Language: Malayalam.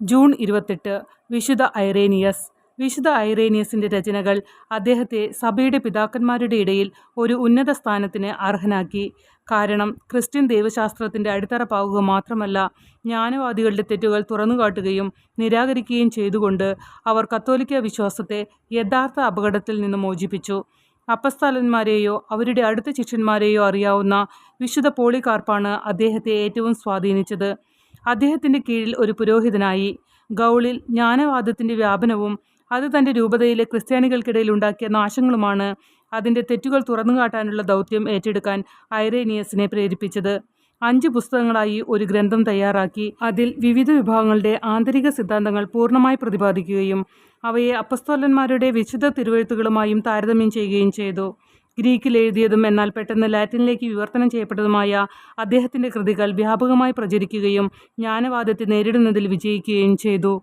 ജൂൺ 28 വിശുദ്ധ ഐറേനിയസ്. വിശുദ്ധ ഐറേനിയസിന്റെ രചനകൾ അദ്ദേഹത്തെ സഭയുടെ പിതാക്കന്മാരുടെ ഇടയിൽ ഒരു ഉന്നത സ്ഥാനത്തിന് അർഹനാക്കി. കാരണം ക്രിസ്ത്യൻ ദൈവശാസ്ത്രത്തിന്റെ അടിത്തറ പാകുക മാത്രമല്ല, ജ്ഞാനവാദികളുടെ തെറ്റുകൾ തുറന്നുകാട്ടുകയും നിരാകരിക്കുകയും ചെയ്തുകൊണ്ട് അവർ കത്തോലിക്ക വിശ്വാസത്തെ യഥാർത്ഥ അപകടത്തിൽ നിന്ന് മോചിപ്പിച്ചു. അപ്പസ്തോലന്മാരെയോ അവരുടെ അടുത്ത ശിഷ്യന്മാരെയോ അറിയാവുന്ന വിശുദ്ധ പോളികാർപ്പാണ് അദ്ദേഹത്തെ ഏറ്റവും സ്വാധീനിച്ചത്. അദ്ദേഹത്തിന്റെ കീഴിൽ ഒരു പുരോഹിതനായി. ഗൗളിൽ ജ്ഞാനവാദത്തിന്റെ വ്യാപനവും അത് തന്റെ രൂപതയിലെ ക്രിസ്ത്യാനികൾക്കിടയിൽ ഉണ്ടാക്കിയ നാശങ്ങളുമാണ് അതിന്റെ തെറ്റുകൾ തുറന്നുകാട്ടാനുള്ള ദൗത്യം ഏറ്റെടുക്കാൻ ഐറേനിയസിനെ പ്രേരിപ്പിച്ചത്. 5 പുസ്തകങ്ങളായി ഒരു ഗ്രന്ഥം തയ്യാറാക്കി അതിൽ വിവിധ വിഭാഗങ്ങളുടെ ആന്തരിക സിദ്ധാന്തങ്ങൾ പൂർണ്ണമായി പ്രതിപാദിക്കുകയും അവയെ അപ്പസ്തോലന്മാരുടെ വിശുദ്ധ തിരുവെഴുത്തുകളുമായും താരതമ്യം ചെയ്യുകയും ചെയ്തു. ഗ്രീക്കിൽ എഴുതിയതും എന്നാൽ പെട്ടെന്ന് ലാറ്റിനിലേക്ക് വിവർത്തനം ചെയ്യപ്പെട്ടതുമായ അദ്ദേഹത്തിന്റെ കൃതികൾ വ്യാപകമായി പ്രചരിക്കുകയും ജ്ഞാനവാദത്തെ നേരിടുന്നതിൽ വിജയിക്കുകയും ചെയ്തു.